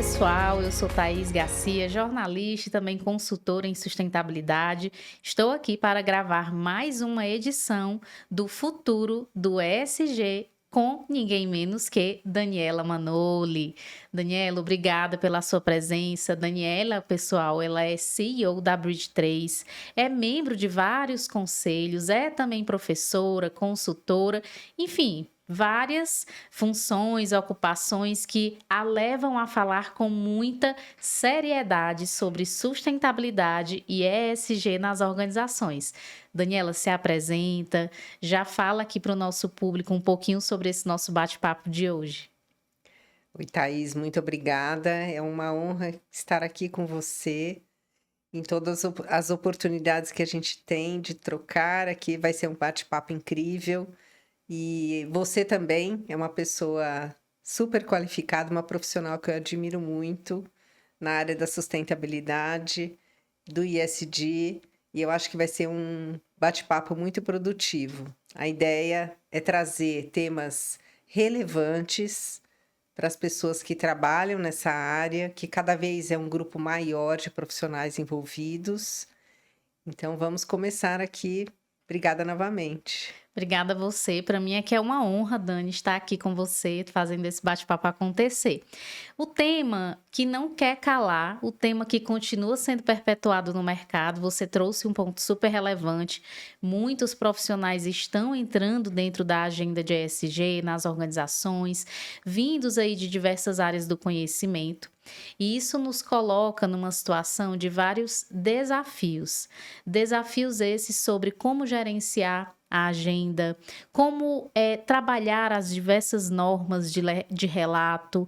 pessoal, eu sou Thaís Garcia, jornalista e também consultora em sustentabilidade. Estou aqui para gravar mais uma edição do Futuro do ESG com ninguém menos que Daniela Manoli. Daniela, obrigada pela sua presença. Daniela, pessoal, ela é CEO da Bridge 3, é membro de vários conselhos, é também professora, consultora, enfim, várias funções, ocupações que a levam a falar com muita seriedade sobre sustentabilidade e ESG nas organizações. Daniela, se apresenta, já fala aqui para o nosso público um pouquinho sobre esse nosso bate-papo de hoje. Oi, Thaís, muito obrigada. É uma honra estar aqui com você em todas as oportunidades que a gente tem de trocar aqui. Vai ser um bate-papo incrível. E você também é uma pessoa super qualificada, uma profissional que eu admiro muito na área da sustentabilidade, do ISD, e eu acho que vai ser um bate-papo muito produtivo. A ideia é trazer temas relevantes para as pessoas que trabalham nessa área, que cada vez é um grupo maior de profissionais envolvidos. Então, vamos começar aqui. Obrigada novamente. Obrigada a você. Para mim é que é uma honra, Dani, estar aqui com você, fazendo esse bate-papo acontecer. O tema que não quer calar, o tema que continua sendo perpetuado no mercado, você trouxe um ponto super relevante. Muitos profissionais estão entrando dentro da agenda de ESG nas organizações, vindos aí de diversas áreas do conhecimento. E isso nos coloca numa situação de vários desafios. Desafios esses sobre como gerenciar a agenda, como trabalhar as diversas normas de relato,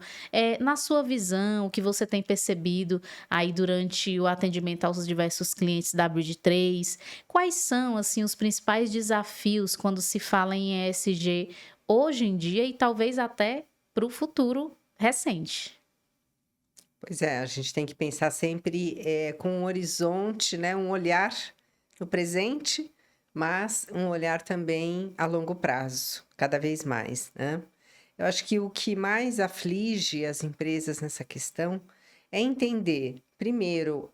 na sua visão, o que você tem percebido aí durante o atendimento aos diversos clientes da Bridge 3, quais são assim os principais desafios quando se fala em ESG hoje em dia e talvez até para o futuro recente? Pois é, a gente tem que pensar sempre com um horizonte, né? Um olhar no presente, mas um olhar também a longo prazo, cada vez mais, né? Eu acho que o que mais aflige as empresas nessa questão é entender, primeiro,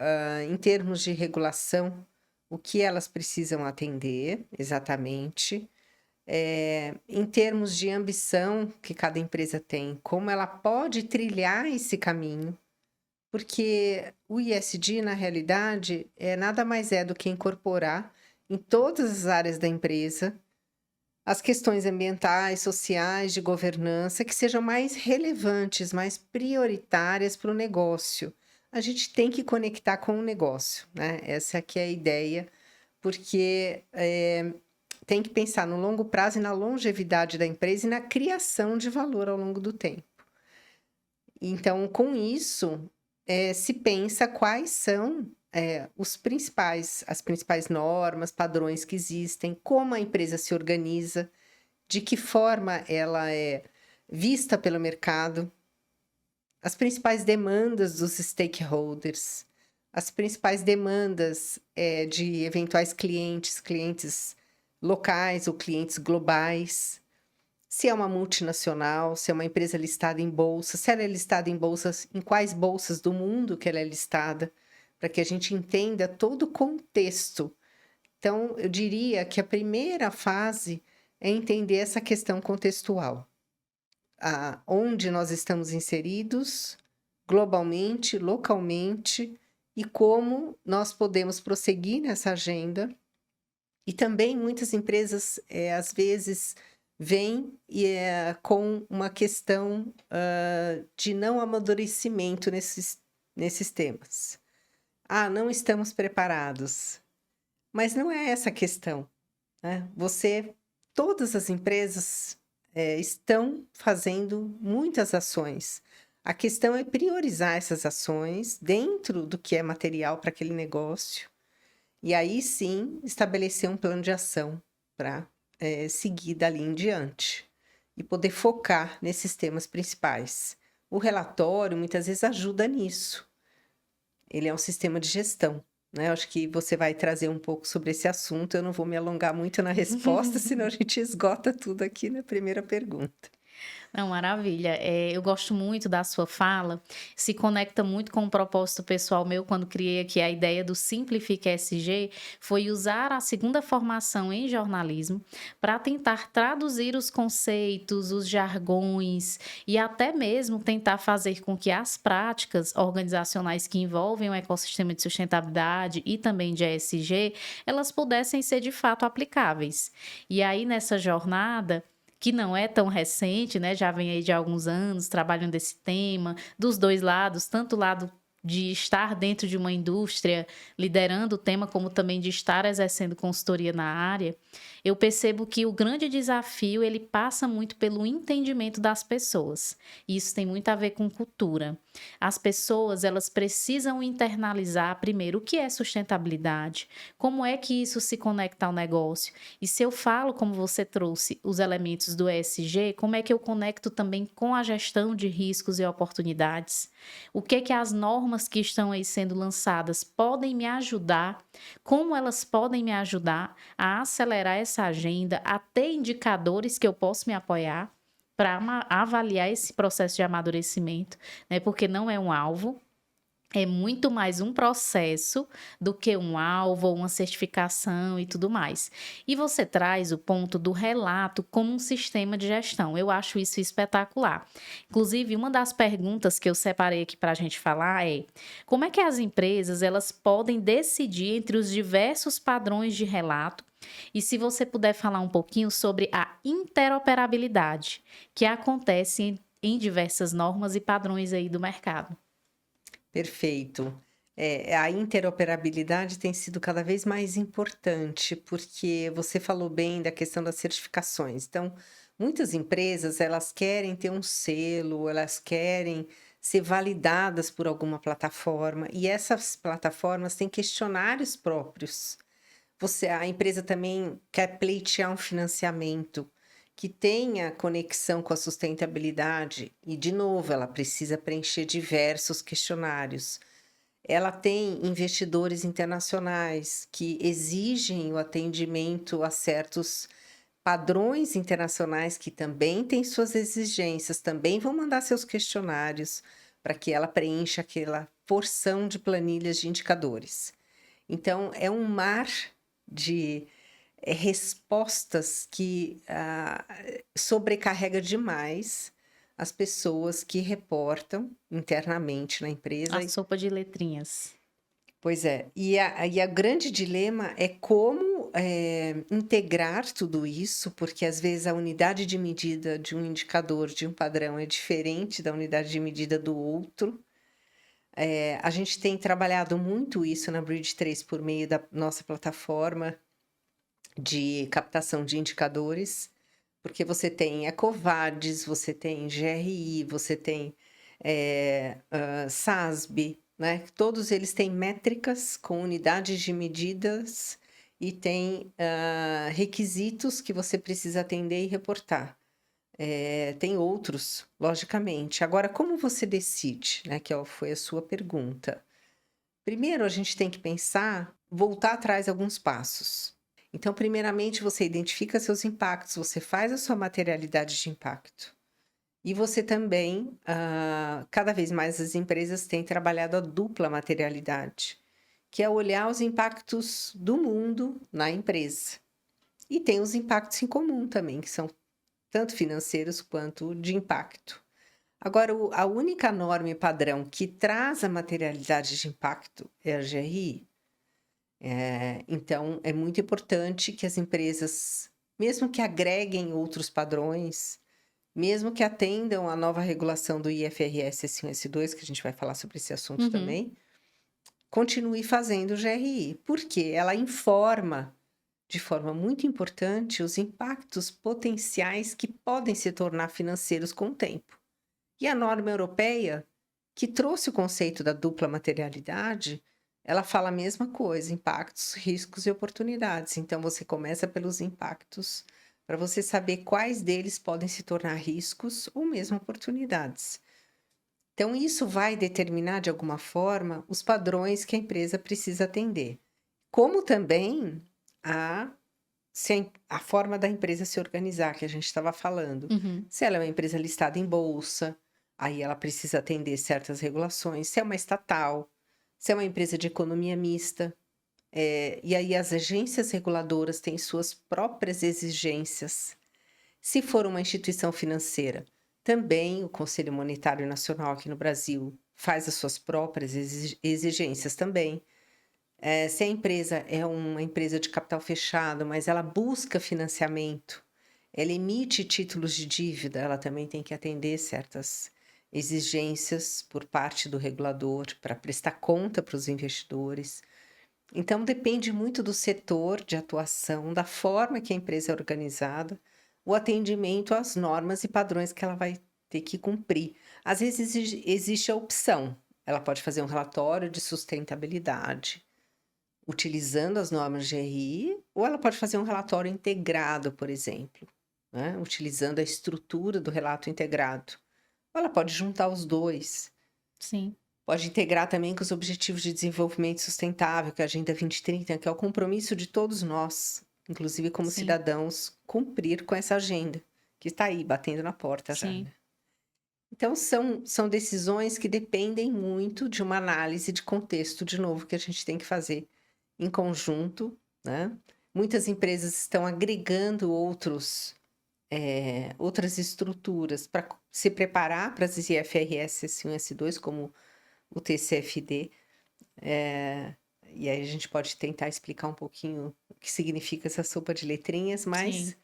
em termos de regulação, o que elas precisam atender exatamente, em termos de ambição que cada empresa tem, como ela pode trilhar esse caminho, porque o ISD, na realidade, nada mais é do que incorporar em todas as áreas da empresa as questões ambientais, sociais, de governança que sejam mais relevantes, mais prioritárias para o negócio. A gente tem que conectar com o negócio, né? Essa aqui é a ideia, porque tem que pensar no longo prazo e na longevidade da empresa e na criação de valor ao longo do tempo. Então, com isso, se pensa quais são as principais normas, padrões que existem, como a empresa se organiza, de que forma ela é vista pelo mercado, as principais demandas dos stakeholders, as principais demandas de eventuais clientes locais ou clientes globais. Se é uma multinacional, se é uma empresa listada em bolsa, se ela é listada em bolsas, em quais bolsas do mundo que ela é listada, para que a gente entenda todo o contexto. Então, eu diria que a primeira fase é entender essa questão contextual. Onde nós estamos inseridos, globalmente, localmente, e como nós podemos prosseguir nessa agenda. E também muitas empresas, às vezes, vem com uma questão de não amadurecimento nesses temas. Não estamos preparados. Mas não é essa a questão, né? Todas as empresas estão fazendo muitas ações. A questão é priorizar essas ações dentro do que é material para aquele negócio. E aí sim, estabelecer um plano de ação para seguir dali em diante e poder focar nesses temas principais. O relatório muitas vezes ajuda nisso. Ele é um sistema de gestão, né? Eu acho que você vai trazer um pouco sobre esse assunto. Eu não vou me alongar muito na resposta, senão a gente esgota tudo aqui na primeira pergunta. Não, maravilha. Eu gosto muito da sua fala, se conecta muito com o propósito pessoal meu quando criei aqui a ideia do Simplifique SG, foi usar a segunda formação em jornalismo para tentar traduzir os conceitos, os jargões e até mesmo tentar fazer com que as práticas organizacionais que envolvem o ecossistema de sustentabilidade e também de ESG, elas pudessem ser de fato aplicáveis. E aí nessa jornada que não é tão recente, né, já vem aí de alguns anos trabalhando esse tema, dos 2 lados, tanto o lado de estar dentro de uma indústria liderando o tema, como também de estar exercendo consultoria na área, eu percebo que o grande desafio, ele passa muito pelo entendimento das pessoas, e isso tem muito a ver com cultura. As pessoas, elas precisam internalizar primeiro o que é sustentabilidade, como é que isso se conecta ao negócio, e se eu falo, como você trouxe, os elementos do ESG, como é que eu conecto também com a gestão de riscos e oportunidades? O que é que as normas que estão aí sendo lançadas podem me ajudar? Como elas podem me ajudar a acelerar essa agenda, a ter indicadores que eu posso me apoiar para avaliar esse processo de amadurecimento, né? Porque não é um alvo, é muito mais um processo do que um alvo ou uma certificação e tudo mais. E você traz o ponto do relato como um sistema de gestão. Eu acho isso espetacular. Inclusive, uma das perguntas que eu separei aqui para a gente falar é: como é que as empresas elas podem decidir entre os diversos padrões de relato? E se você puder falar um pouquinho sobre a interoperabilidade que acontece em diversas normas e padrões aí do mercado. Perfeito. A interoperabilidade tem sido cada vez mais importante, porque você falou bem da questão das certificações. Então, muitas empresas, elas querem ter um selo, elas querem ser validadas por alguma plataforma, e essas plataformas têm questionários próprios. A empresa também quer pleitear um financiamento que tenha conexão com a sustentabilidade e, de novo, ela precisa preencher diversos questionários. Ela tem investidores internacionais que exigem o atendimento a certos padrões internacionais que também têm suas exigências, também vão mandar seus questionários para que ela preencha aquela porção de planilhas de indicadores. Então, é um mar de respostas que sobrecarrega demais as pessoas que reportam internamente na A empresa. sopa de letrinhas. Pois é, e a grande dilema é como integrar tudo isso, porque às vezes a unidade de medida de um indicador, de um padrão, é diferente da unidade de medida do outro. A gente tem trabalhado muito isso na Bridge 3 por meio da nossa plataforma de captação de indicadores, porque você tem EcoVadis, você tem GRI, você tem SASB, né? Todos eles têm métricas com unidades de medidas e tem requisitos que você precisa atender e reportar. Tem outros, logicamente. Agora, como você decide, né? Foi a sua pergunta. Primeiro, a gente tem que pensar, voltar atrás alguns passos. Então, primeiramente, você identifica seus impactos, você faz a sua materialidade de impacto. E você também, cada vez mais as empresas têm trabalhado a dupla materialidade, que é olhar os impactos do mundo na empresa. E tem os impactos em comum também, que são tanto financeiros quanto de impacto. Agora, a única norma e padrão que traz a materialidade de impacto é a GRI. Então, é muito importante que as empresas, mesmo que agreguem outros padrões, mesmo que atendam à nova regulação do IFRS S1 e S2, que a gente vai falar sobre esse assunto Uhum. também, continue fazendo o GRI, porque ela informa de forma muito importante os impactos potenciais que podem se tornar financeiros com o tempo. E a norma europeia, que trouxe o conceito da dupla materialidade, ela fala a mesma coisa: impactos, riscos e oportunidades. Então, você começa pelos impactos, para você saber quais deles podem se tornar riscos ou mesmo oportunidades. Então, isso vai determinar, de alguma forma, os padrões que a empresa precisa atender, como também a a forma da empresa se organizar, que a gente estava falando. Uhum. Se ela é uma empresa listada em bolsa, aí ela precisa atender certas regulações. Se é uma estatal, se é uma empresa de economia mista, e aí as agências reguladoras têm suas próprias exigências. Se for uma instituição financeira, também o Conselho Monetário Nacional aqui no Brasil faz as suas próprias exigências também. Se a empresa é uma empresa de capital fechado, mas ela busca financiamento, ela emite títulos de dívida, ela também tem que atender certas exigências por parte do regulador para prestar conta para os investidores. Então, depende muito do setor de atuação, da forma que a empresa é organizada, o atendimento às normas e padrões que ela vai ter que cumprir. Às vezes existe a opção, ela pode fazer um relatório de sustentabilidade utilizando as normas GRI, ou ela pode fazer um relatório integrado, por exemplo, né? Utilizando a estrutura do relato integrado. Ou ela pode juntar os dois. Sim, Pode integrar também com os Objetivos de Desenvolvimento Sustentável, que é a Agenda 2030, que é o compromisso de todos nós, inclusive como sim, cidadãos, cumprir com essa agenda, que está aí, batendo na porta já, sim. né? Então, são decisões que dependem muito de uma análise de contexto, de novo, que a gente tem que fazer em conjunto, né? Muitas empresas estão agregando outras estruturas para se preparar para as IFRS S1 e S2, como o TCFD. E aí a gente pode tentar explicar um pouquinho o que significa essa sopa de letrinhas, Sim, mas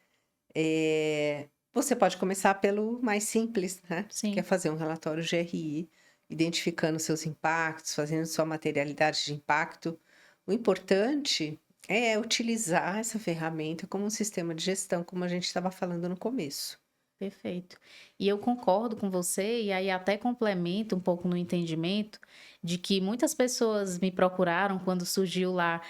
você pode começar pelo mais simples, né? Que é sim. fazer um relatório GRI, identificando seus impactos, fazendo sua materialidade de impacto. O importante é utilizar essa ferramenta como um sistema de gestão, como a gente estava falando no começo. Perfeito. E eu concordo com você, e aí até complemento um pouco no entendimento de que muitas pessoas me procuraram quando surgiu lá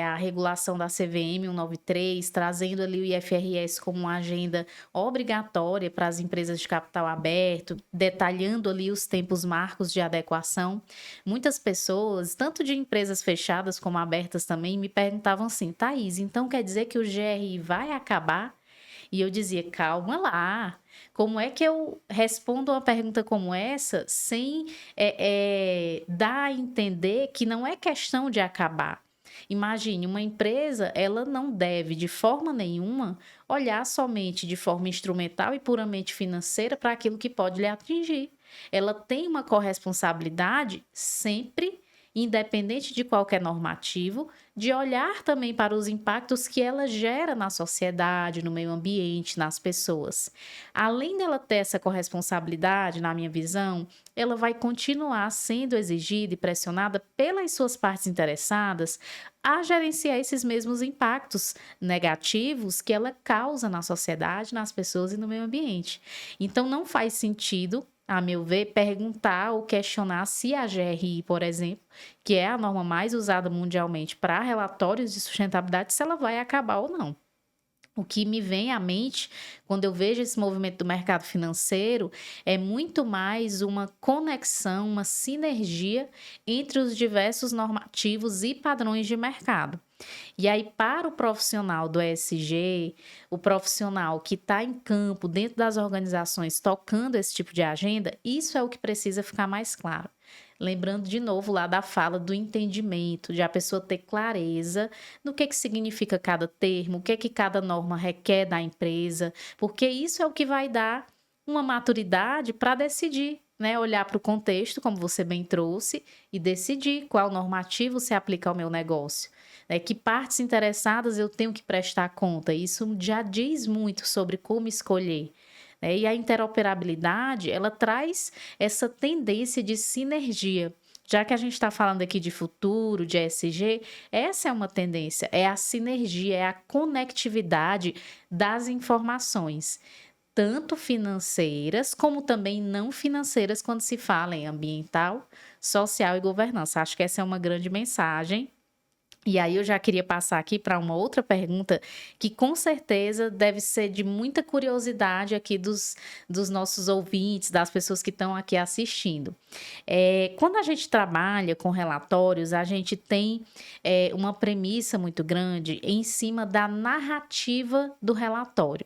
a regulação da CVM 193, trazendo ali o IFRS como uma agenda obrigatória para as empresas de capital aberto, detalhando ali os tempos marcos de adequação. Muitas pessoas, tanto de empresas fechadas como abertas também, me perguntavam assim: Thaís, então quer dizer que o GRI vai acabar? E eu dizia, calma lá, como é que eu respondo uma pergunta como essa sem dar a entender que não é questão de acabar? Imagine, uma empresa, ela não deve, de forma nenhuma, olhar somente de forma instrumental e puramente financeira para aquilo que pode lhe atingir. Ela tem uma corresponsabilidade sempre, independente de qualquer normativo, de olhar também para os impactos que ela gera na sociedade, no meio ambiente, nas pessoas. Além dela ter essa corresponsabilidade, na minha visão, ela vai continuar sendo exigida e pressionada pelas suas partes interessadas a gerenciar esses mesmos impactos negativos que ela causa na sociedade, nas pessoas e no meio ambiente. Então, não faz sentido, a meu ver, perguntar ou questionar se a GRI, por exemplo, que é a norma mais usada mundialmente para relatórios de sustentabilidade, se ela vai acabar ou não. O que me vem à mente quando eu vejo esse movimento do mercado financeiro é muito mais uma conexão, uma sinergia entre os diversos normativos e padrões de mercado. E aí, para o profissional do ESG, o profissional que está em campo, dentro das organizações, tocando esse tipo de agenda, isso é o que precisa ficar mais claro. Lembrando de novo lá da fala do entendimento, de a pessoa ter clareza no que significa cada termo, o que cada norma requer da empresa, porque isso é o que vai dar uma maturidade para decidir, né? Olhar para o contexto, como você bem trouxe, e decidir qual normativo se aplica ao meu negócio. Né? Que partes interessadas eu tenho que prestar conta. Isso já diz muito sobre como escolher. Né? E a interoperabilidade, ela traz essa tendência de sinergia. Já que a gente está falando aqui de futuro, de ESG, essa é uma tendência, é a sinergia, é a conectividade das informações, tanto financeiras como também não financeiras, quando se fala em ambiental, social e governança. Acho que essa é uma grande mensagem E aí eu já queria passar aqui para uma outra pergunta que com certeza deve ser de muita curiosidade aqui dos nossos ouvintes, das pessoas que estão aqui assistindo. Quando a gente trabalha com relatórios, a gente tem uma premissa muito grande em cima da narrativa do relatório.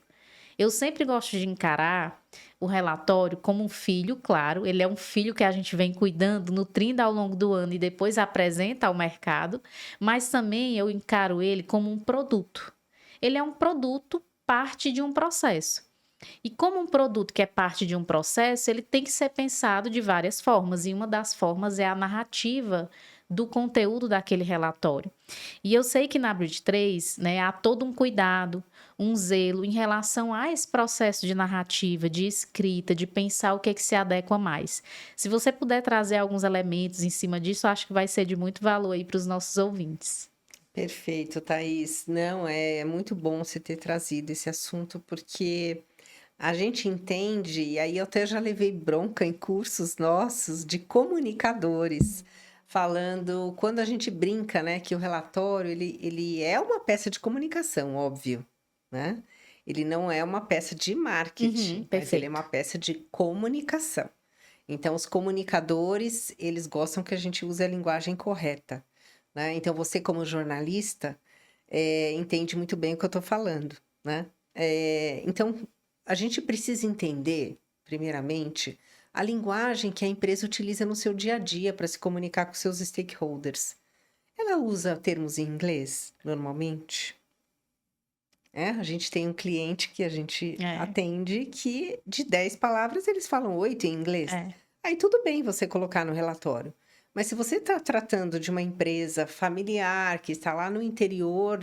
Eu sempre gosto de encarar o relatório como um filho, claro, ele é um filho que a gente vem cuidando, nutrindo ao longo do ano e depois apresenta ao mercado, mas também eu encaro ele como um produto. Ele é um produto, parte de um processo. E como um produto que é parte de um processo, ele tem que ser pensado de várias formas, e uma das formas é a narrativa do conteúdo daquele relatório. E eu sei que na Bridge 3, né, há todo um cuidado, um zelo em relação a esse processo de narrativa, de escrita, de pensar o que é que se adequa mais. Se você puder trazer alguns elementos em cima disso, eu acho que vai ser de muito valor aí para os nossos ouvintes. Perfeito, Thaís. Não, é muito bom você ter trazido esse assunto, porque a gente entende, e aí eu até já levei bronca em cursos nossos de comunicadores, falando, quando a gente brinca, né, que o relatório, ele é uma peça de comunicação, óbvio, né? Ele não é uma peça de Uhum, marketing, mas ele é uma perfeito. peça de comunicação. Então, os comunicadores, eles gostam que a gente use a linguagem correta, né? Então, você como jornalista, entende muito bem o que eu estou falando, né? Então, a gente precisa entender, primeiramente, a linguagem que a empresa utiliza no seu dia a dia para se comunicar com seus stakeholders. Ela usa termos em inglês, normalmente? A gente tem um cliente que a gente É, atende que de 10 palavras eles falam 8 em inglês. é. Aí tudo bem você colocar no relatório. Mas se você está tratando de uma empresa familiar que está lá no interior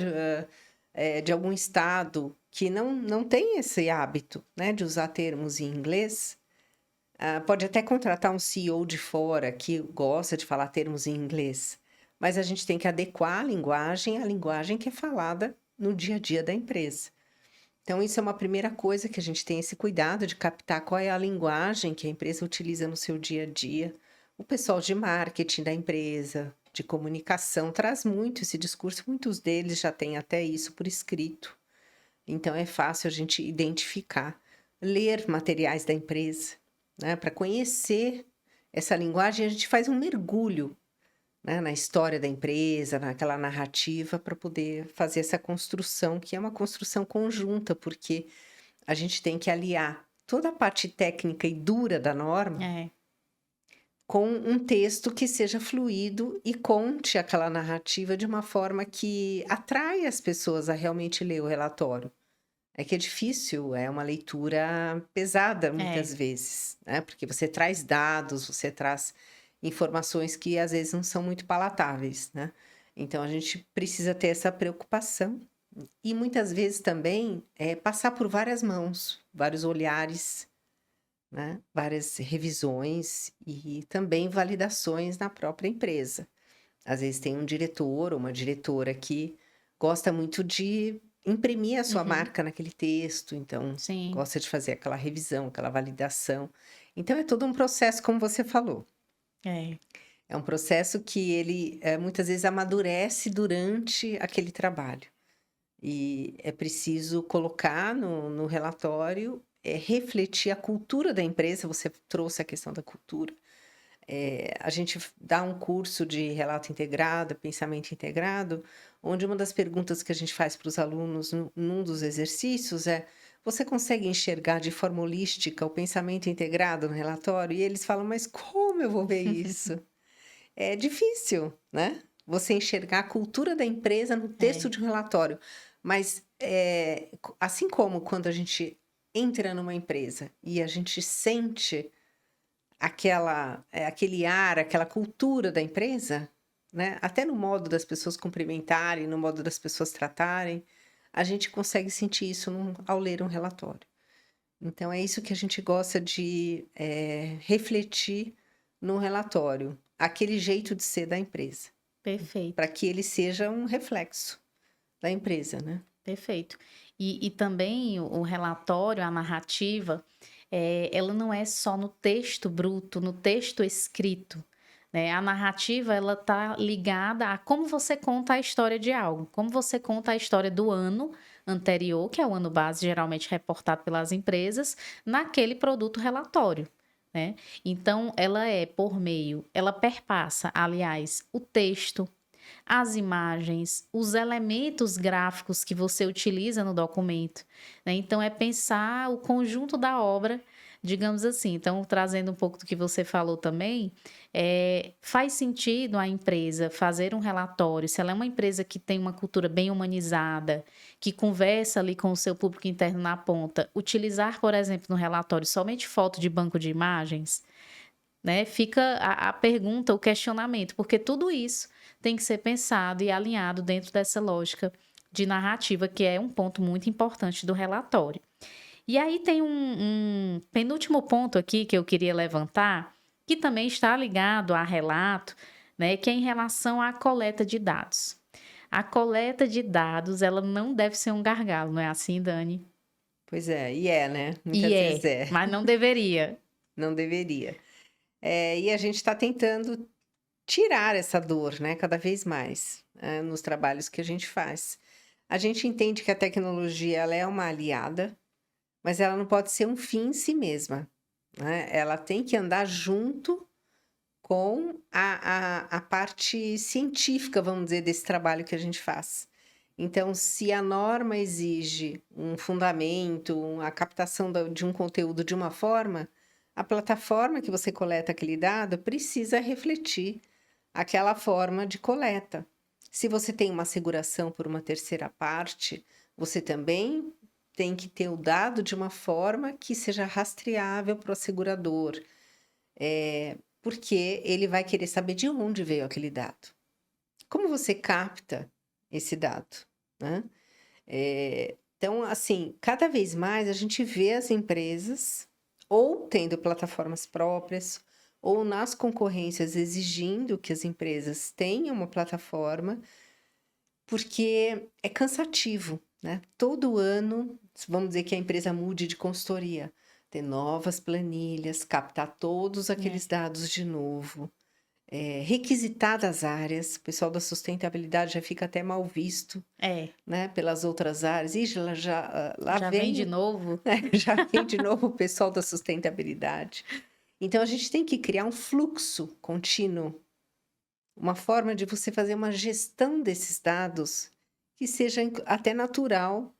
de algum estado que não tem esse hábito, né, de usar termos em inglês, pode até contratar um CEO de fora que gosta de falar termos em inglês. Mas a gente tem que adequar a linguagem à linguagem que é falada no dia a dia da empresa. Então, isso é uma primeira coisa que a gente tem esse cuidado de captar qual é a linguagem que a empresa utiliza no seu dia a dia. O pessoal de marketing da empresa, de comunicação, traz muito esse discurso, muitos deles já têm até isso por escrito. Então, é fácil a gente identificar, ler materiais da empresa, né, para conhecer essa linguagem, a gente faz um mergulho, né, na história da empresa, naquela narrativa, para poder fazer essa construção, que é uma construção conjunta, porque a gente tem que aliar toda a parte técnica e dura da norma É. com um texto que seja fluido e conte aquela narrativa de uma forma que atrai as pessoas a realmente ler o relatório. É que é difícil, é uma leitura pesada É, muitas vezes, né? Porque você traz dados, você traz informações que às vezes não são muito palatáveis, né? Então a gente precisa ter essa preocupação e muitas vezes também passar por várias mãos, vários olhares, né? Várias revisões e também validações na própria empresa. Às vezes tem um diretor ou uma diretora que gosta muito de imprimir a sua uhum, marca naquele texto, então sim, gosta de fazer aquela revisão, aquela validação. Então é todo um processo, como você falou. é, É um processo que ele muitas vezes amadurece durante aquele trabalho. E é preciso colocar no relatório, refletir a cultura da empresa. Você trouxe a questão da cultura. A gente dá um curso de relato integrado, pensamento integrado, onde uma das perguntas que a gente faz para os alunos num dos exercícios é: você consegue enxergar de forma holística o pensamento integrado no relatório? E eles falam: mas como eu vou ver isso? É difícil, né? Você enxergar a cultura da empresa no texto é, de um relatório. Mas assim como quando a gente entra numa empresa e a gente sente aquele ar, aquela cultura da empresa, né, até no modo das pessoas cumprimentarem, no modo das pessoas tratarem, a gente consegue sentir isso ao ler um relatório. Então é isso que a gente gosta de, refletir no relatório, aquele jeito de ser da empresa, para perfeito. que ele seja um reflexo da empresa, né. Perfeito. E também o relatório, a narrativa, ela não é só no texto bruto, no texto escrito, né? A narrativa, ela está ligada a como você conta a história de algo, como você conta a história do ano anterior, que é o ano base, geralmente reportado pelas empresas, naquele produto relatório, né? Então, ela perpassa, aliás, o texto, as imagens, os elementos gráficos que você utiliza no documento, né? Então, é pensar o conjunto da obra, digamos assim. Então, trazendo um pouco do que você falou também, faz sentido a empresa fazer um relatório, se ela é uma empresa que tem uma cultura bem humanizada, que conversa ali com o seu público interno na ponta, utilizar, por exemplo, no relatório somente foto de banco de imagens, né? Fica a pergunta, o questionamento, porque tudo isso tem que ser pensado e alinhado dentro dessa lógica de narrativa, que é um ponto muito importante do relatório. E aí tem um penúltimo ponto aqui que eu queria levantar, que também está ligado a relato, né? Que é em relação à coleta de dados. A coleta de dados, ela não deve ser um gargalo, não é assim, Dani? Pois é, né? E Muitas vezes é, mas não deveria. não deveria. E a gente está tentando tirar essa dor, né, cada vez mais, nos trabalhos que a gente faz. A gente entende que a tecnologia ela é uma aliada, mas ela não pode ser um fim em si mesma, né? Ela tem que andar junto com a parte científica, vamos dizer, desse trabalho que a gente faz. Então, se a norma exige um fundamento, a captação de um conteúdo de uma forma, a plataforma que você coleta aquele dado precisa refletir aquela forma de coleta. Se você tem uma asseguração por uma terceira parte, você também tem que ter o dado de uma forma que seja rastreável para o asegurador, porque ele vai querer saber de onde veio aquele dado. Como você capta esse dado, né? Então, assim, cada vez mais a gente vê as empresas ou tendo plataformas próprias, ou nas concorrências exigindo que as empresas tenham uma plataforma, porque é cansativo, né? Todo ano, vamos dizer que a empresa mude de consultoria, ter novas planilhas, captar todos aqueles dados de novo, requisitar das áreas, o pessoal da sustentabilidade já fica até mal visto, né? Pelas outras áreas. Ih, lá Já vem, vem de novo. já vem de novo o pessoal da sustentabilidade. Então, a gente tem que criar um fluxo contínuo, uma forma de você fazer uma gestão desses dados que seja até natural,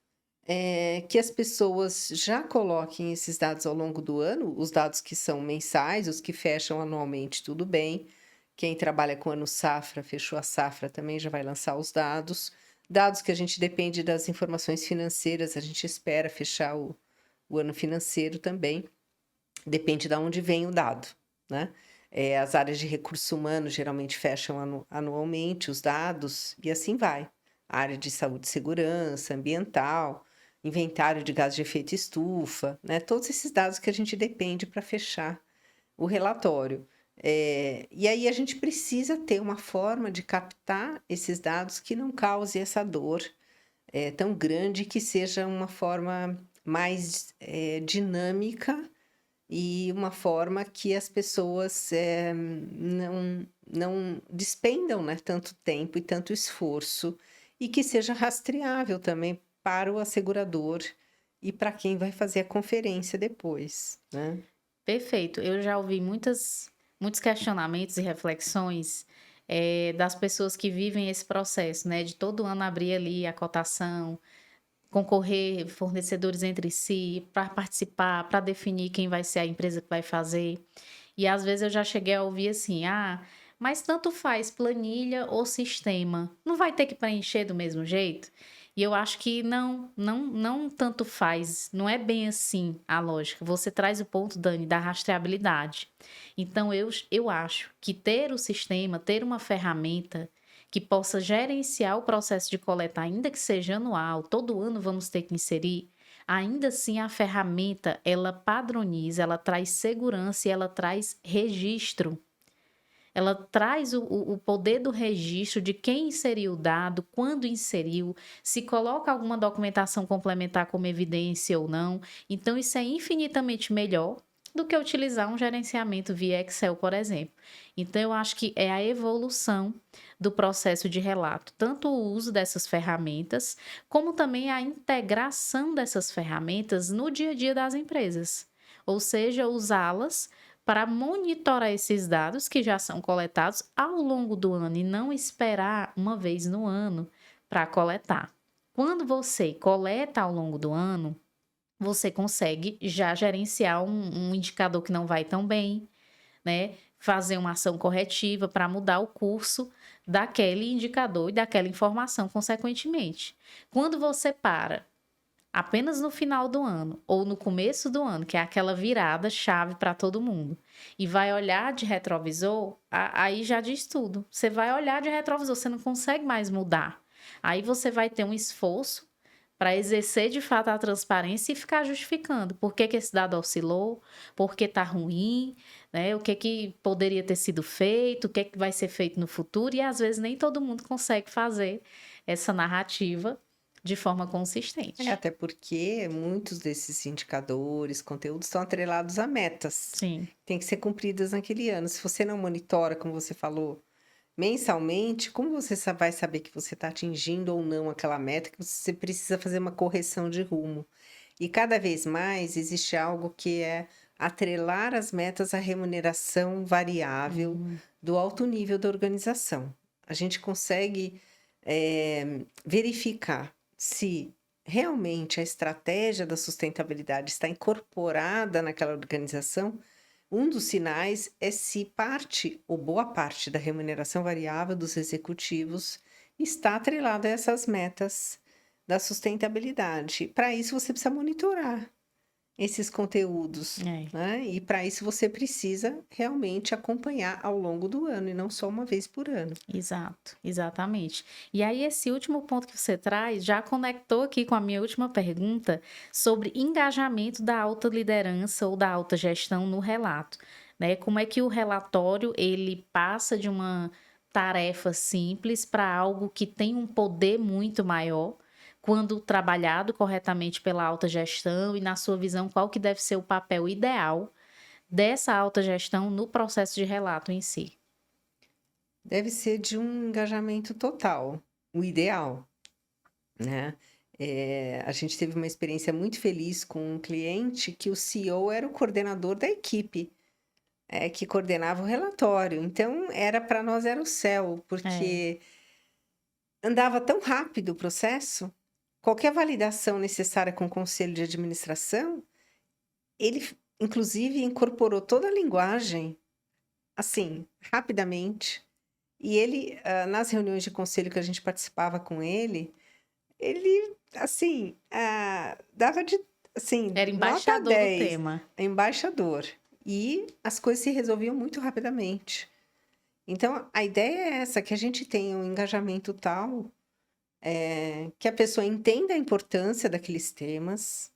que as pessoas já coloquem esses dados ao longo do ano, os dados que são mensais, os que fecham anualmente, tudo bem. Quem trabalha com ano safra, fechou a safra, também já vai lançar os dados. Dados que a gente depende das informações financeiras, a gente espera fechar o ano financeiro também. Depende de onde vem o dado, né? As áreas de recursos humanos geralmente fecham anualmente os dados e assim vai. A área de saúde e segurança, ambiental, inventário de gás de efeito estufa, né? Todos esses dados que a gente depende para fechar o relatório. E aí a gente precisa ter uma forma de captar esses dados que não cause essa dor tão grande, que seja uma forma mais dinâmica e uma forma que as pessoas não despendam, né, tanto tempo e tanto esforço, e que seja rastreável também para o asegurador e para quem vai fazer a conferência depois, né? Perfeito. Eu já ouvi muitos questionamentos e reflexões das pessoas que vivem esse processo, né? De todo ano abrir ali a cotação, concorrer fornecedores entre si para participar, para definir quem vai ser a empresa que vai fazer. E às vezes eu já cheguei a ouvir assim: ah, mas tanto faz planilha ou sistema, não vai ter que preencher do mesmo jeito? E eu acho que não tanto faz, não é bem assim a lógica. Você traz o ponto, Dani, da rastreabilidade. Então eu acho que ter o sistema, ter uma ferramenta que possa gerenciar o processo de coleta, ainda que seja anual, todo ano vamos ter que inserir, ainda assim a ferramenta, ela padroniza, ela traz segurança e ela traz registro. Ela traz o poder do registro de quem inseriu o dado, quando inseriu, se coloca alguma documentação complementar como evidência ou não. Então, isso é infinitamente melhor do que utilizar um gerenciamento via Excel, por exemplo. Então, eu acho que é a evolução do processo de relato, tanto o uso dessas ferramentas, como também a integração dessas ferramentas no dia a dia das empresas. Ou seja, usá-las para monitorar esses dados que já são coletados ao longo do ano e não esperar uma vez no ano para coletar. Quando você coleta ao longo do ano, você consegue já gerenciar um indicador que não vai tão bem, né? Fazer uma ação corretiva para mudar o curso daquele indicador e daquela informação, consequentemente. Quando você para apenas no final do ano ou no começo do ano, que é aquela virada chave para todo mundo, e vai olhar de retrovisor, aí já diz tudo. Você vai olhar de retrovisor, você não consegue mais mudar. Aí você vai ter um esforço para exercer de fato a transparência e ficar justificando por que esse dado oscilou, por que está ruim, né? O que poderia ter sido feito, o que vai ser feito no futuro, e às vezes nem todo mundo consegue fazer essa narrativa de forma consistente. Até porque muitos desses indicadores, conteúdos estão atrelados a metas. Sim. Tem que ser cumpridas naquele ano. Se você não monitora, como você falou, mensalmente, como você vai saber que você está atingindo ou não aquela meta, que você precisa fazer uma correção de rumo? E cada vez mais existe algo que é atrelar as metas à remuneração variável do alto nível da organização. A gente consegue verificar se realmente a estratégia da sustentabilidade está incorporada naquela organização. Um dos sinais é se parte ou boa parte da remuneração variável dos executivos está atrelada a essas metas da sustentabilidade. Para isso, você precisa monitorar esses conteúdos, né? E para isso você precisa realmente acompanhar ao longo do ano e não só uma vez por ano. Exato, exatamente. E aí esse último ponto que você traz já conectou aqui com a minha última pergunta sobre engajamento da alta liderança ou da alta gestão no relato, né? Como é que o relatório ele passa de uma tarefa simples para algo que tem um poder muito maior, quando trabalhado corretamente pela alta gestão, e na sua visão, qual que deve ser o papel ideal dessa alta gestão no processo de relato em si? Deve ser de um engajamento total, o ideal, né? A gente teve uma experiência muito feliz com um cliente que o CEO era o coordenador da equipe, que coordenava o relatório. Então, para nós era o céu, porque andava tão rápido o processo. Qualquer validação necessária com o conselho de administração, ele, inclusive, incorporou toda a linguagem, assim, rapidamente. E ele, nas reuniões de conselho que a gente participava com ele, assim, dava de, assim, Era nota embaixador do 10, tema. embaixador. E as coisas se resolviam muito rapidamente. Então, a ideia é essa, que a gente tenha um engajamento tal, que a pessoa entenda a importância daqueles temas,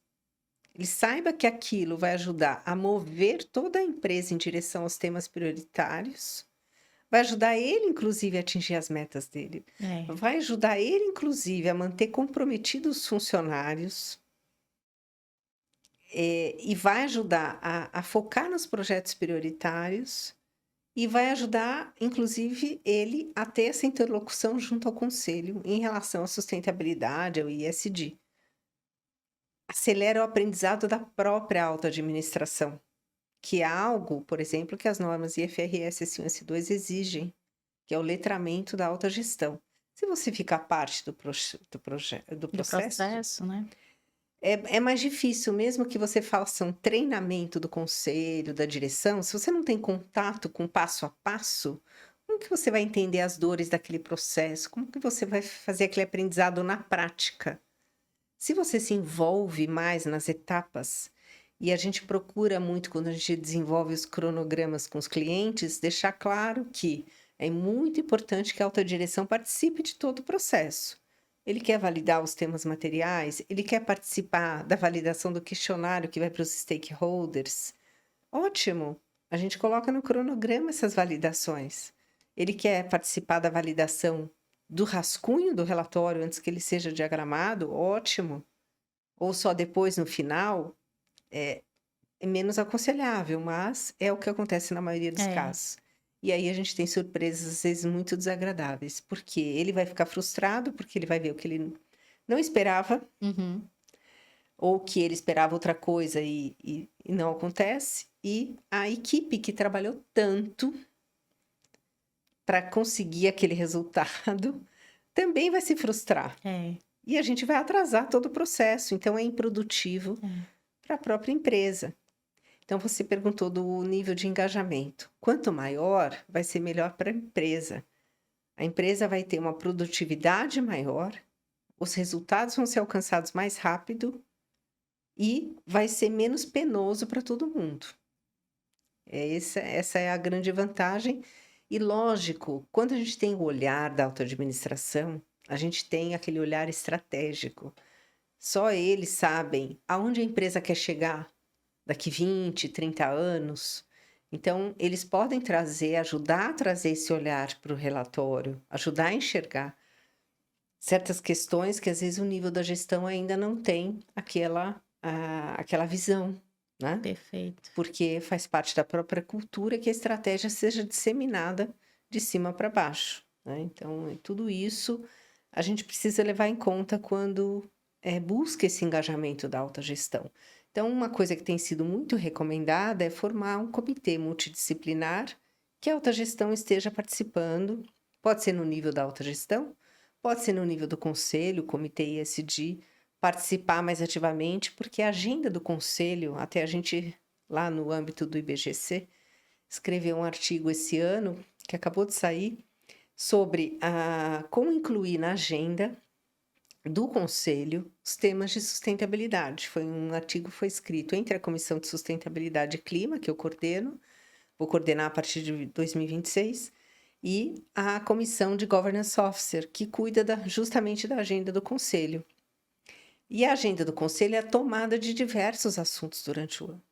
ele saiba que aquilo vai ajudar a mover toda a empresa em direção aos temas prioritários, vai ajudar ele, inclusive, a atingir as metas dele, vai ajudar ele, inclusive, a manter comprometidos os funcionários, e vai ajudar a focar nos projetos prioritários, e vai ajudar, inclusive, ele a ter essa interlocução junto ao conselho em relação à sustentabilidade, ao ESG. Acelera o aprendizado da própria auto-administração, que é algo, por exemplo, que as normas IFRS S1 e S2 exigem, que é o letramento da autogestão. Se você ficar parte do processo, né? É mais difícil, mesmo que você faça um treinamento do conselho, da direção, se você não tem contato com passo a passo, como que você vai entender as dores daquele processo? Como que você vai fazer aquele aprendizado na prática? Se você se envolve mais nas etapas, e a gente procura muito, quando a gente desenvolve os cronogramas com os clientes, deixar claro que é muito importante que a autodireção participe de todo o processo. Ele quer validar os temas materiais, ele quer participar da validação do questionário que vai para os stakeholders. Ótimo! A gente coloca no cronograma essas validações. Ele quer participar da validação do rascunho do relatório antes que ele seja diagramado? Ótimo! Ou só depois, no final? é menos aconselhável, mas é o que acontece na maioria dos É. casos. E aí a gente tem surpresas, às vezes, muito desagradáveis, porque ele vai ficar frustrado, porque ele vai ver o que ele não esperava, Uhum. ou que ele esperava outra coisa e não acontece, e a equipe que trabalhou tanto para conseguir aquele resultado também vai se frustrar. É. E a gente vai atrasar todo o processo, então é improdutivo É. para a própria empresa. Então você perguntou do nível de engajamento. Quanto maior, vai ser melhor para a empresa. A empresa vai ter uma produtividade maior, os resultados vão ser alcançados mais rápido e vai ser menos penoso para todo mundo. Essa é a grande vantagem. E lógico, quando a gente tem o olhar da autoadministração, a gente tem aquele olhar estratégico. Só eles sabem aonde a empresa quer chegar daqui 20, 30 anos. Então, eles podem trazer, ajudar a trazer esse olhar para o relatório, ajudar a enxergar certas questões que às vezes o nível da gestão ainda não tem aquela visão, né? Perfeito. Porque faz parte da própria cultura que a estratégia seja disseminada de cima para baixo, né? Então, tudo isso a gente precisa levar em conta quando busca esse engajamento da alta gestão. Então, uma coisa que tem sido muito recomendada é formar um comitê multidisciplinar que a alta gestão esteja participando. Pode ser no nível da alta gestão, pode ser no nível do conselho, comitê ESG, participar mais ativamente, porque a agenda do conselho, até a gente, lá no âmbito do IBGC, escreveu um artigo esse ano, que acabou de sair, sobre como incluir na agenda do conselho os temas de sustentabilidade. Foi um artigo que foi escrito entre a Comissão de Sustentabilidade e Clima, que eu coordeno, vou coordenar a partir de 2026, e a Comissão de Governance Officer, que cuida justamente da agenda do conselho. E a agenda do conselho é a tomada de diversos assuntos durante o ano.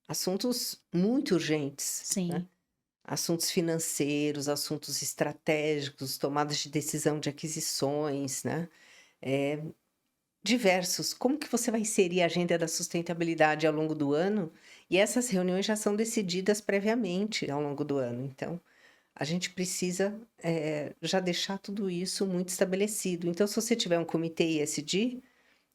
Assuntos muito urgentes, né? Sim. Assuntos financeiros, assuntos estratégicos, tomadas de decisão de aquisições, né? Diversos. Como que você vai inserir a agenda da sustentabilidade ao longo do ano? E essas reuniões já são decididas previamente ao longo do ano. Então, a gente precisa já deixar tudo isso muito estabelecido. Então, se você tiver um comitê ESG,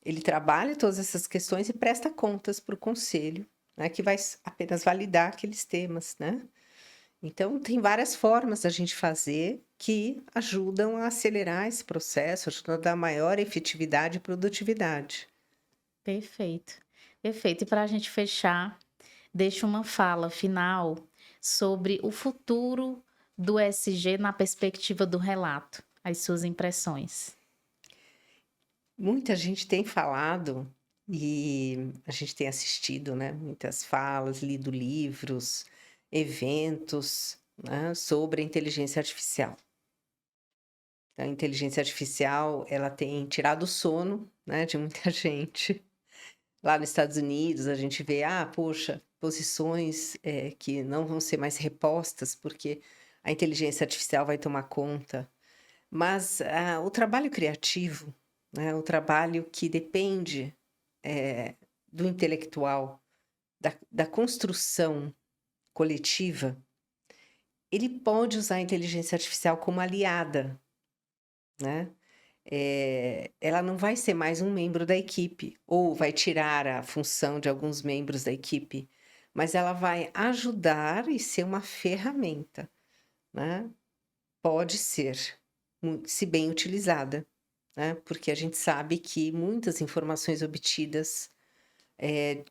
ele trabalha todas essas questões e presta contas para o conselho, né, que vai apenas validar aqueles temas, né? Então, tem várias formas da gente fazer que ajudam a acelerar esse processo, ajudam a dar maior efetividade e produtividade. Perfeito. Perfeito. E para a gente fechar, deixa uma fala final sobre o futuro do SG na perspectiva do relato, as suas impressões. Muita gente tem falado e a gente tem assistido, né, muitas falas, lido livros, eventos, né, sobre a inteligência artificial. A inteligência artificial, ela tem tirado o sono, né, de muita gente. Lá nos Estados Unidos, a gente vê, poxa, posições, que não vão ser mais repostas, porque a inteligência artificial vai tomar conta. Mas, o trabalho criativo, né, o trabalho que depende, do intelectual, da construção coletiva, ele pode usar a inteligência artificial como aliada, né? Ela não vai ser mais um membro da equipe, ou vai tirar a função de alguns membros da equipe, mas ela vai ajudar e ser uma ferramenta, né? Pode ser, se bem utilizada, né? Porque a gente sabe que muitas informações obtidas,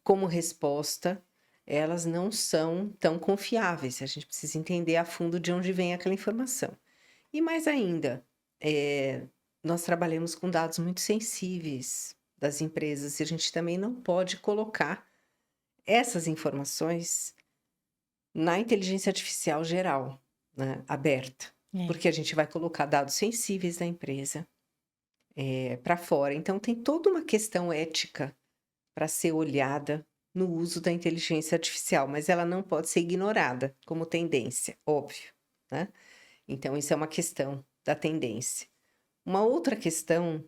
como resposta, elas não são tão confiáveis. A gente precisa entender a fundo de onde vem aquela informação. E mais ainda, nós trabalhamos com dados muito sensíveis das empresas e a gente também não pode colocar essas informações na inteligência artificial geral, né, aberta, É. porque a gente vai colocar dados sensíveis da empresa para fora. Então, tem toda uma questão ética para ser olhada no uso da inteligência artificial, mas ela não pode ser ignorada como tendência, óbvio, né? Então, isso é uma questão da tendência. Uma outra questão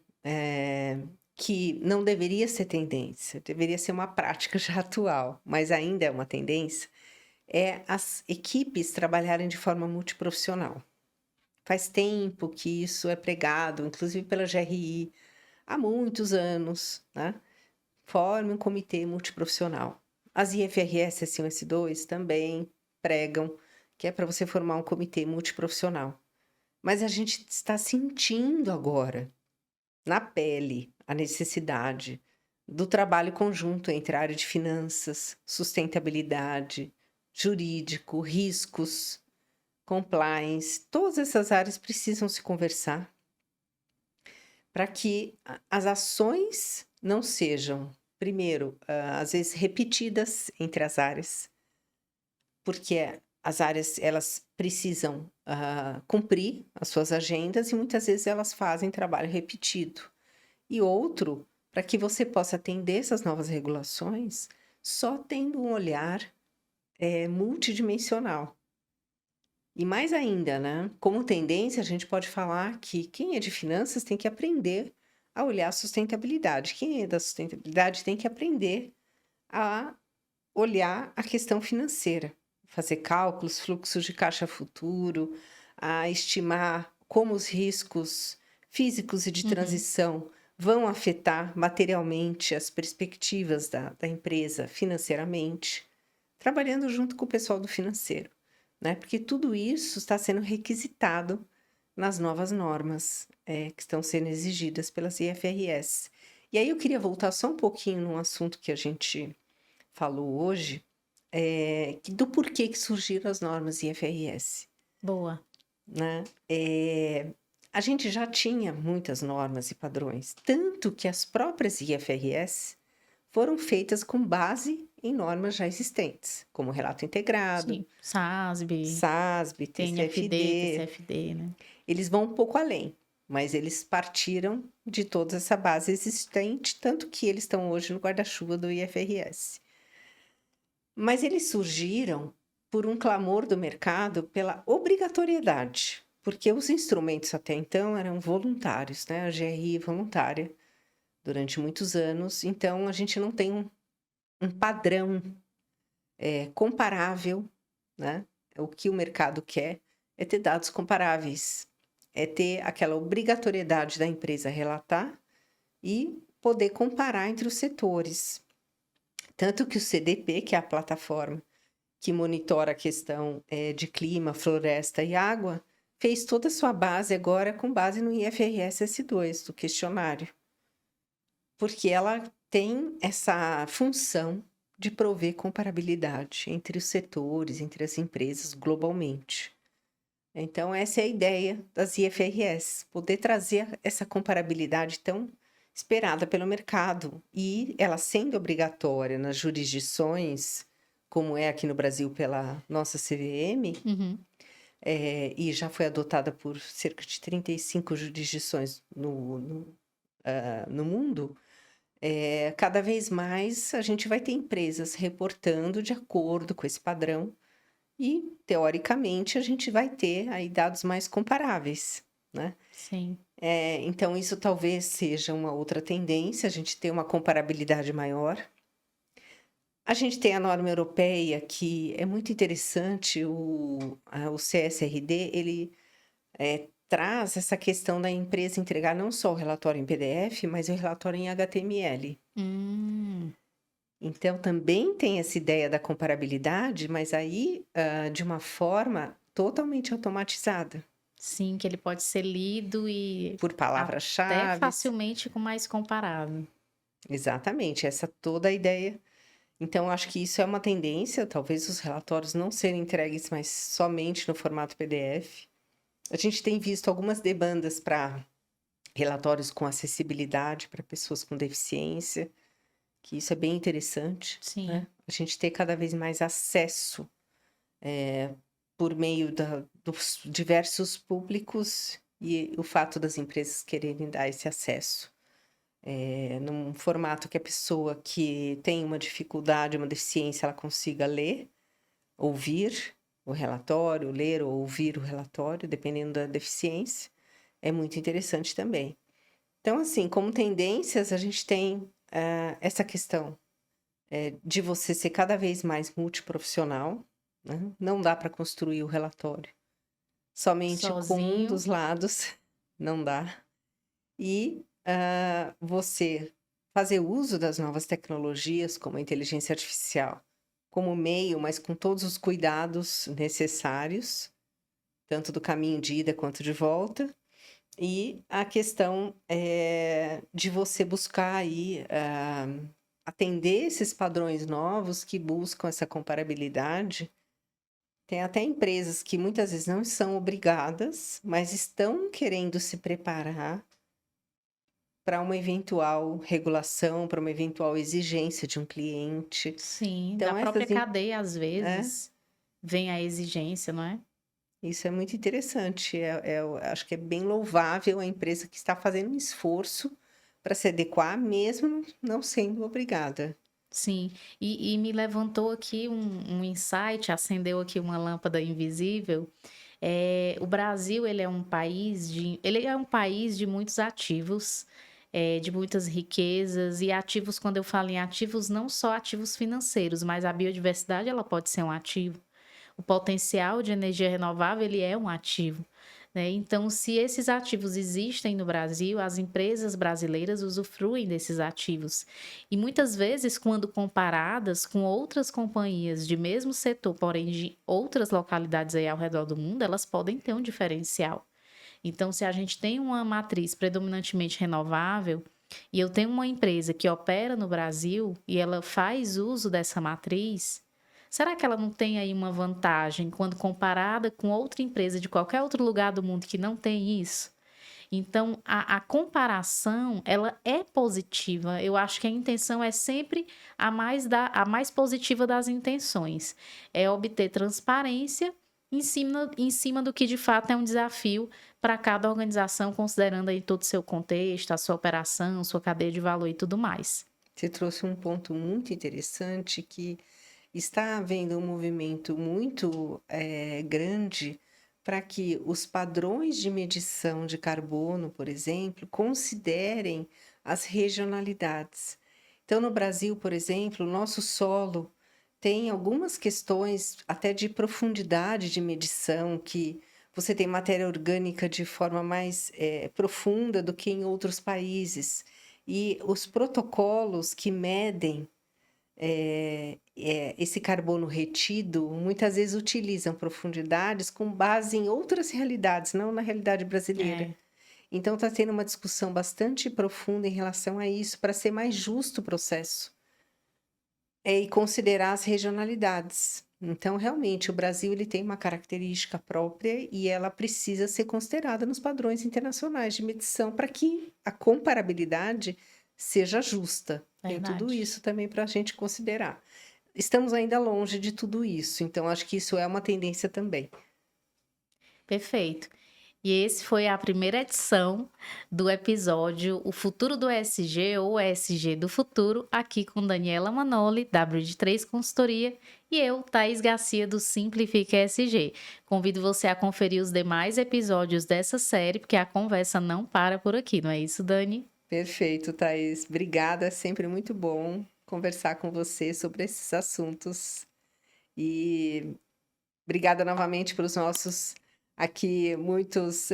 que não deveria ser tendência, deveria ser uma prática já atual, mas ainda é uma tendência, é as equipes trabalharem de forma multiprofissional. Faz tempo que isso é pregado, inclusive pela GRI, há muitos anos, né? Forme um comitê multiprofissional. As IFRS S1 e S2 também pregam que é para você formar um comitê multiprofissional. Mas a gente está sentindo agora, na pele, a necessidade do trabalho conjunto entre a área de finanças, sustentabilidade, jurídico, riscos, compliance. Todas essas áreas precisam se conversar para que as ações não sejam, primeiro, às vezes repetidas entre as áreas, porque as áreas elas precisam cumprir as suas agendas e muitas vezes elas fazem trabalho repetido. E outro, para que você possa atender essas novas regulações, só tendo um olhar multidimensional. E mais ainda, né? Como tendência, a gente pode falar que quem é de finanças tem que aprender a olhar a sustentabilidade. Quem é da sustentabilidade tem que aprender a olhar a questão financeira, fazer cálculos, fluxos de caixa futuro, a estimar como os riscos físicos e de Uhum. transição vão afetar materialmente as perspectivas da empresa financeiramente, trabalhando junto com o pessoal do financeiro, né? Porque tudo isso está sendo requisitado nas novas normas que estão sendo exigidas pelas IFRS. E aí eu queria voltar só um pouquinho num assunto que a gente falou hoje, do porquê que surgiram as normas IFRS, Boa. né? A gente já tinha muitas normas e padrões, tanto que as próprias IFRS foram feitas com base em normas já existentes, como relato integrado, Sim. SASB, SASB, TNFD, TCFD. TCFD, né? Eles vão um pouco além, mas eles partiram de toda essa base existente, tanto que eles estão hoje no guarda-chuva do IFRS. Mas eles surgiram por um clamor do mercado pela obrigatoriedade, porque os instrumentos até então eram voluntários, né? A GRI voluntária durante muitos anos, então a gente não tem um padrão comparável, né? O que o mercado quer é ter dados comparáveis, é ter aquela obrigatoriedade da empresa relatar e poder comparar entre os setores. Tanto que o CDP, que é a plataforma que monitora a questão de clima, floresta e água, fez toda a sua base agora com base no IFRS S2, do questionário. Porque ela tem essa função de prover comparabilidade entre os setores, entre as empresas globalmente. Então, essa é a ideia das IFRS, poder trazer essa comparabilidade tão esperada pelo mercado. E ela sendo obrigatória nas jurisdições, como é aqui no Brasil pela nossa CVM, Uhum. e já foi adotada por cerca de 35 jurisdições no mundo, cada vez mais a gente vai ter empresas reportando de acordo com esse padrão e, teoricamente, a gente vai ter aí dados mais comparáveis, né? Sim. Então, isso talvez seja uma outra tendência, a gente ter uma comparabilidade maior. A gente tem a norma europeia, que é muito interessante, o CSRD, ele traz essa questão da empresa entregar não só o relatório em PDF, mas o relatório em HTML. Então, também tem essa ideia da comparabilidade, mas aí de uma forma totalmente automatizada, Sim, que ele pode ser lido e por até palavras-chave. facilmente com mais comparado. Exatamente, essa toda a ideia. Então, acho que isso é uma tendência, talvez os relatórios não serem entregues mais somente no formato PDF. A gente tem visto algumas demandas para relatórios com acessibilidade para pessoas com deficiência, que isso é bem interessante, Sim. né? A gente ter cada vez mais acesso por meio dos diversos públicos e o fato das empresas quererem dar esse acesso. Num formato que a pessoa que tem uma dificuldade, uma deficiência, ela consiga ler, ouvir o relatório, ler ou ouvir o relatório, dependendo da deficiência, é muito interessante também. Então, assim, como tendências, a gente tem essa questão de você ser cada vez mais multiprofissional, né? Não dá para construir o relatório somente com um Sozinho. dos lados, não dá. E você fazer uso das novas tecnologias, como a inteligência artificial, como meio, mas com todos os cuidados necessários, tanto do caminho de ida quanto de volta. E a questão de você buscar aí atender esses padrões novos que buscam essa comparabilidade. Tem até empresas que muitas vezes não são obrigadas, mas estão querendo se preparar para uma eventual regulação, para uma eventual exigência de um cliente. Sim, da Então própria essas cadeia, às é, vezes, vem a exigência, não é? isso é muito interessante. Eu acho que é bem louvável a empresa que está fazendo um esforço para se adequar, mesmo não sendo obrigada. Sim, e me levantou aqui um insight, acendeu aqui uma lâmpada invisível. O Brasil, ele é um país de muitos ativos, de muitas riquezas, e ativos, quando eu falo em ativos, não só ativos financeiros, mas a biodiversidade, ela pode ser um ativo. O potencial de energia renovável, ele é um ativo, né? Então, se esses ativos existem no Brasil, as empresas brasileiras usufruem desses ativos. E muitas vezes, quando comparadas com outras companhias de mesmo setor, porém de outras localidades aí ao redor do mundo, elas podem ter um diferencial. Então, se a gente tem uma matriz predominantemente renovável, e eu tenho uma empresa que opera no Brasil e ela faz uso dessa matriz, será que ela não tem aí uma vantagem quando comparada com outra empresa de qualquer outro lugar do mundo que não tem isso? Então, a comparação, ela é positiva. Eu acho que a intenção é sempre a mais positiva das intenções. É obter transparência em cima do que de fato é um desafio para cada organização, considerando aí todo o seu contexto, a sua operação, sua cadeia de valor e tudo mais. Você trouxe um ponto muito interessante que está havendo um movimento muito grande para que os padrões de medição de carbono, por exemplo, considerem as regionalidades. Então, no Brasil, por exemplo, o nosso solo tem algumas questões até de profundidade de medição, que você tem matéria orgânica de forma mais profunda do que em outros países. E os protocolos que medem esse carbono retido, muitas vezes utilizam profundidades com base em outras realidades, não na realidade brasileira. É, Então, está tendo uma discussão bastante profunda em relação a isso, para ser mais justo o processo, e considerar as regionalidades. Então, realmente, o Brasil ele tem uma característica própria e ela precisa ser considerada nos padrões internacionais de medição para que a comparabilidade seja justa. Tem tudo verdade. isso também para a gente considerar. Estamos ainda longe de tudo isso, então acho que isso é uma tendência também. Perfeito. E esse foi a primeira edição do episódio O Futuro do ESG ou ESG do Futuro, aqui com Daniela Manoli, W3 Consultoria, e eu, Thaís Garcia, do Simplifica ESG. Convido você a conferir os demais episódios dessa série, porque a conversa não para por aqui, não é isso, Dani? Perfeito, Thaís. Obrigada, é sempre muito bom conversar com você sobre esses assuntos. E obrigada novamente para os nossos aqui muitos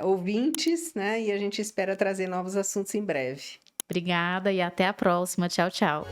ouvintes, né? E a gente espera trazer novos assuntos em breve. Obrigada e até a próxima. Tchau, tchau.